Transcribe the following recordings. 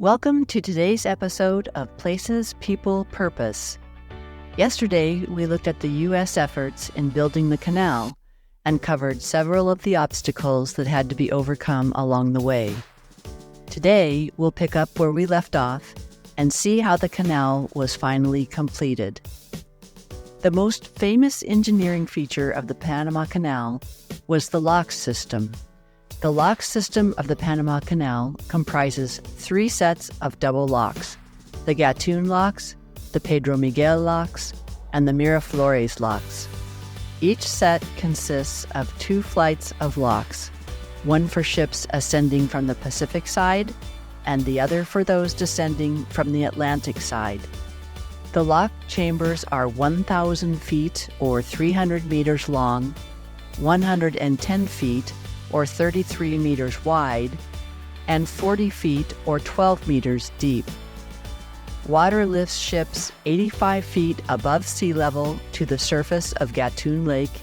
Welcome to today's episode of Places, People, Purpose. Yesterday, we looked at the U.S. efforts in building the canal and covered several of the obstacles that had to be overcome along the way. Today, we'll pick up where we left off and see how the canal was finally completed. The most famous engineering feature of the Panama Canal was the lock system. The lock system of the Panama Canal comprises three sets of double locks: the Gatun locks, the Pedro Miguel locks, and the Miraflores locks. Each set consists of two flights of locks, one for ships ascending from the Pacific side and the other for those descending from the Atlantic side. The lock chambers are 1,000 feet or 300 meters long, 110 feet or 33 meters wide, and 40 feet or 12 meters deep. Water lifts ships 85 feet above sea level to the surface of Gatun Lake,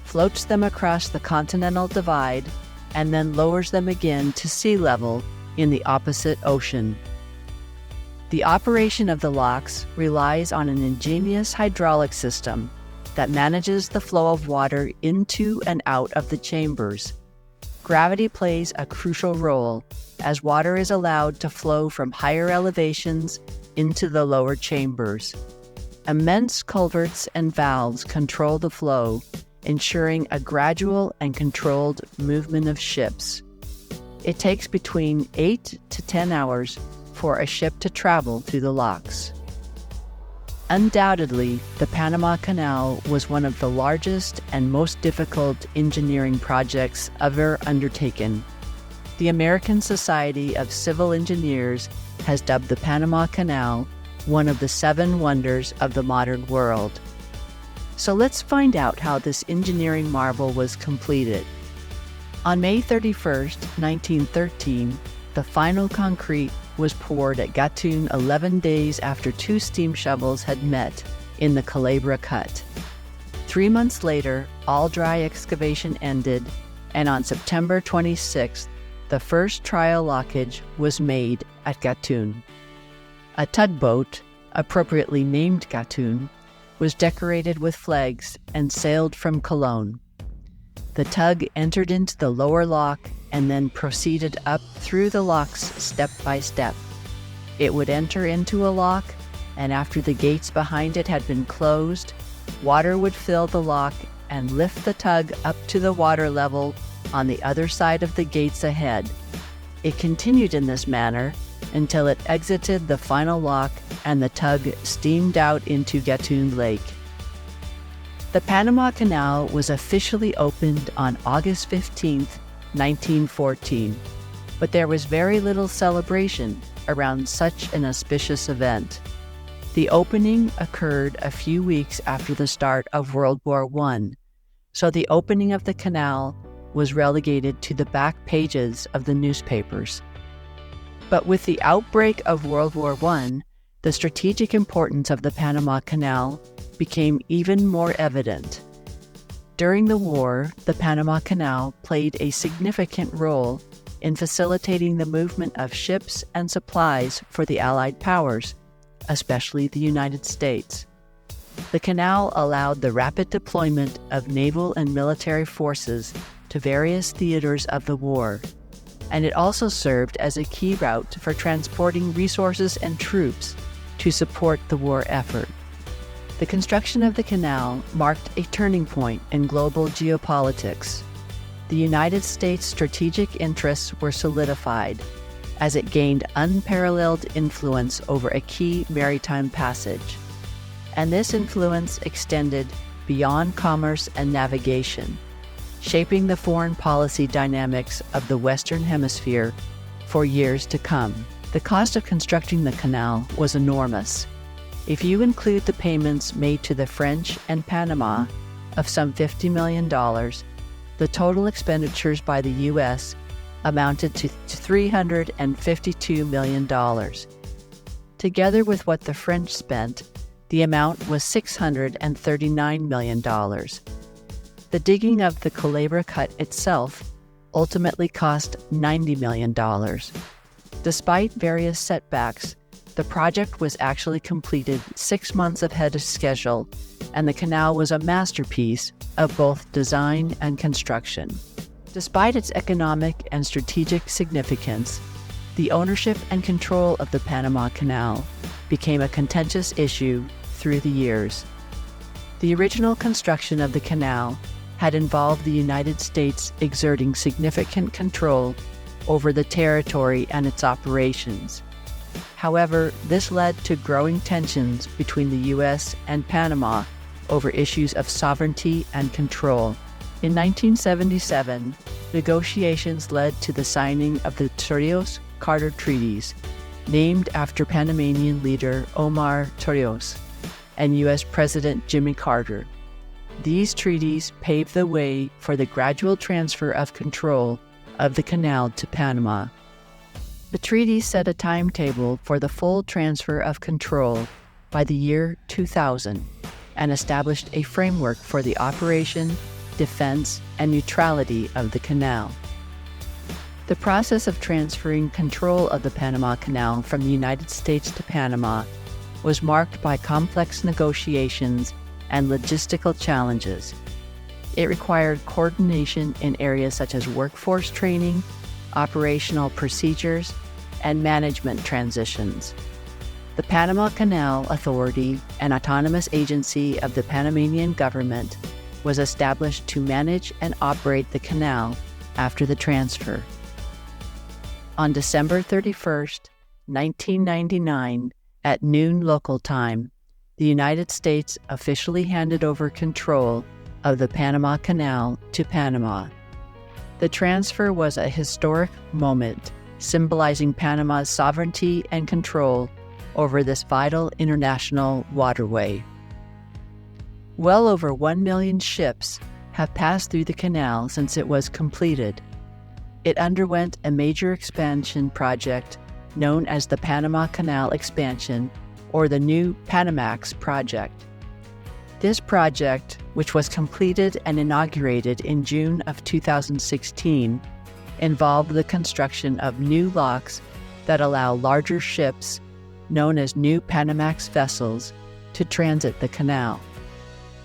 floats them across the Continental Divide, and then lowers them again to sea level in the opposite ocean. The operation of the locks relies on an ingenious hydraulic system that manages the flow of water into and out of the chambers. Gravity plays a crucial role as water is allowed to flow from higher elevations into the lower chambers. Immense culverts and valves control the flow, ensuring a gradual and controlled movement of ships. It takes between 8 to 10 hours for a ship to travel through the locks. Undoubtedly, the Panama Canal was one of the largest and most difficult engineering projects ever undertaken. The American Society of Civil Engineers has dubbed the Panama Canal one of the 7 wonders of the modern world. So let's find out how this engineering marvel was completed. On May 31st, 1913, the final concrete was poured at Gatun 11 days after 2 steam shovels had met in the Culebra Cut. 3 months later, all dry excavation ended, and on September 26th, the first trial lockage was made at Gatun. A tugboat, appropriately named Gatun, was decorated with flags and sailed from Cologne. The tug entered into the lower lock and then proceeded up through the locks step by step. It would enter into a lock, and after the gates behind it had been closed, water would fill the lock and lift the tug up to the water level on the other side of the gates ahead. It continued in this manner until it exited the final lock and the tug steamed out into Gatun Lake. The Panama Canal was officially opened on August 15, 1914, but there was very little celebration around such an auspicious event. The opening occurred a few weeks after the start of World War I, so the opening of the canal was relegated to the back pages of the newspapers. But with the outbreak of World War I, the strategic importance of the Panama Canal became even more evident. During the war, the Panama Canal played a significant role in facilitating the movement of ships and supplies for the Allied powers, especially the United States. The canal allowed the rapid deployment of naval and military forces to various theaters of the war, and it also served as a key route for transporting resources and troops to support the war effort. The construction of the canal marked a turning point in global geopolitics. The United States' strategic interests were solidified as it gained unparalleled influence over a key maritime passage. And this influence extended beyond commerce and navigation, shaping the foreign policy dynamics of the Western Hemisphere for years to come. The cost of constructing the canal was enormous. If you include the payments made to the French and Panama of some $50 million, the total expenditures by the U.S. amounted to $352 million. Together with what the French spent, the amount was $639 million. The digging of the Culebra Cut itself ultimately cost $90 million. Despite various setbacks, the project was actually completed 6 months ahead of schedule, and the canal was a masterpiece of both design and construction. Despite its economic and strategic significance, the ownership and control of the Panama Canal became a contentious issue through the years. The original construction of the canal had involved the United States exerting significant control over the territory and its operations. However, this led to growing tensions between the U.S. and Panama over issues of sovereignty and control. In 1977, negotiations led to the signing of the Torrijos-Carter Treaties, named after Panamanian leader Omar Torrijos and U.S. President Jimmy Carter. These treaties paved the way for the gradual transfer of control of the canal to Panama. The treaty set a timetable for the full transfer of control by the year 2000 and established a framework for the operation, defense, and neutrality of the canal. The process of transferring control of the Panama Canal from the United States to Panama was marked by complex negotiations and logistical challenges. It required coordination in areas such as workforce training, operational procedures, and management transitions. The Panama Canal Authority, an autonomous agency of the Panamanian government, was established to manage and operate the canal after the transfer. On December 31, 1999, at noon local time, the United States officially handed over control of the Panama Canal to Panama. The transfer was a historic moment, symbolizing Panama's sovereignty and control over this vital international waterway. Well over 1 million ships have passed through the canal since it was completed. It underwent a major expansion project known as the Panama Canal Expansion, or the new Panamax project. This project, which was completed and inaugurated in June of 2016, involved the construction of new locks that allow larger ships, known as new Panamax vessels, to transit the canal.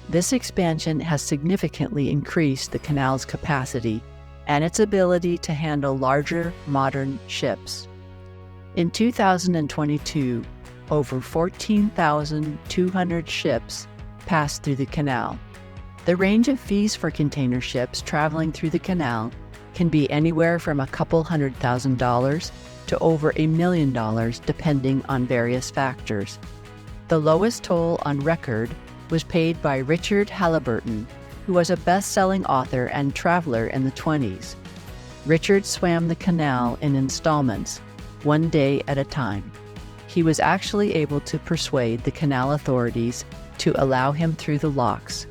This expansion has significantly increased the canal's capacity and its ability to handle larger, modern ships. In 2022, over 14,200 ships passed through the canal. The range of fees for container ships traveling through the canal can be anywhere from a couple $100,000 to over $1 million, depending on various factors. The lowest toll on record was paid by Richard Halliburton, who was a best-selling author and traveler in the 1920s. Richard swam the canal in installments, one day at a time. He was actually able to persuade the canal authorities to allow him through the locks.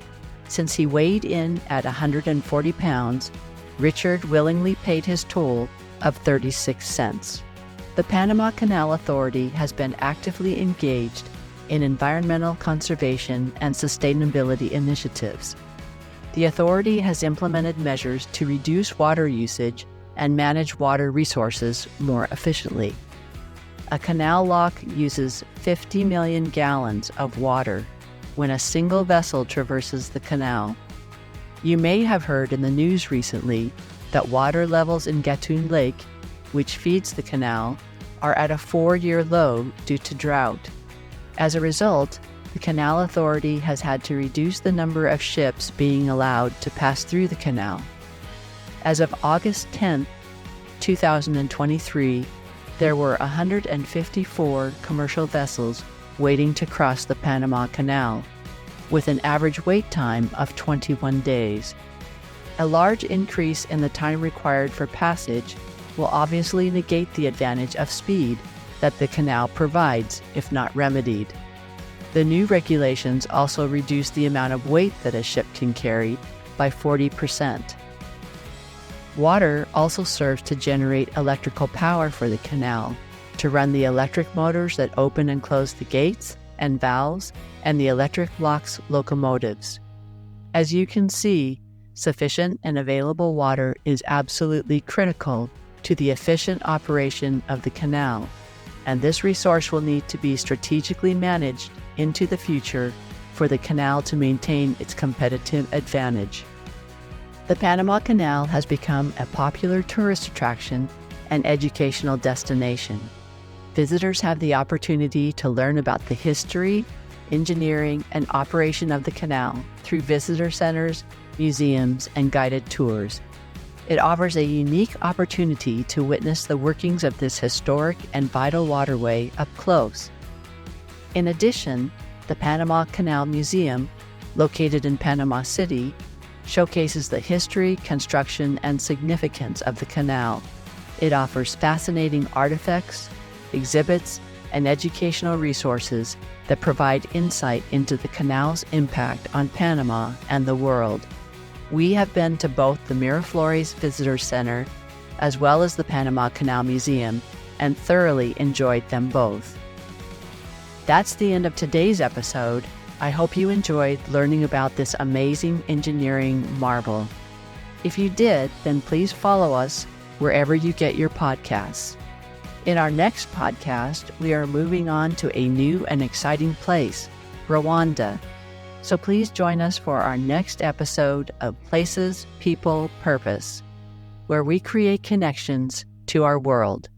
Since he weighed in at 140 pounds, Richard willingly paid his toll of 36 cents. The Panama Canal Authority has been actively engaged in environmental conservation and sustainability initiatives. The authority has implemented measures to reduce water usage and manage water resources more efficiently. A canal lock uses 50 million gallons of water when a single vessel traverses the canal. You may have heard in the news recently that water levels in Gatun Lake, which feeds the canal, are at a 4-year low due to drought. As a result, the Canal Authority has had to reduce the number of ships being allowed to pass through the canal. As of August 10, 2023, there were 154 commercial vessels waiting to cross the Panama Canal, with an average wait time of 21 days. A large increase in the time required for passage will obviously negate the advantage of speed that the canal provides if not remedied. The new regulations also reduce the amount of weight that a ship can carry by 40%. Water also serves to generate electrical power for the canal, to run the electric motors that open and close the gates and valves, and the electric locks locomotives. As you can see, sufficient and available water is absolutely critical to the efficient operation of the canal, and this resource will need to be strategically managed into the future for the canal to maintain its competitive advantage. The Panama Canal has become a popular tourist attraction and educational destination. Visitors have the opportunity to learn about the history, engineering, and operation of the canal through visitor centers, museums, and guided tours. It offers a unique opportunity to witness the workings of this historic and vital waterway up close. In addition, the Panama Canal Museum, located in Panama City, showcases the history, construction, and significance of the canal. It offers fascinating artifacts, exhibits, and educational resources that provide insight into the canal's impact on Panama and the world. We have been to both the Miraflores Visitor Center as well as the Panama Canal Museum and thoroughly enjoyed them both. That's the end of today's episode. I hope you enjoyed learning about this amazing engineering marvel. If you did, then please follow us wherever you get your podcasts. In our next podcast, we are moving on to a new and exciting place, Rwanda. So please join us for our next episode of Places, People, Purpose, where we create connections to our world.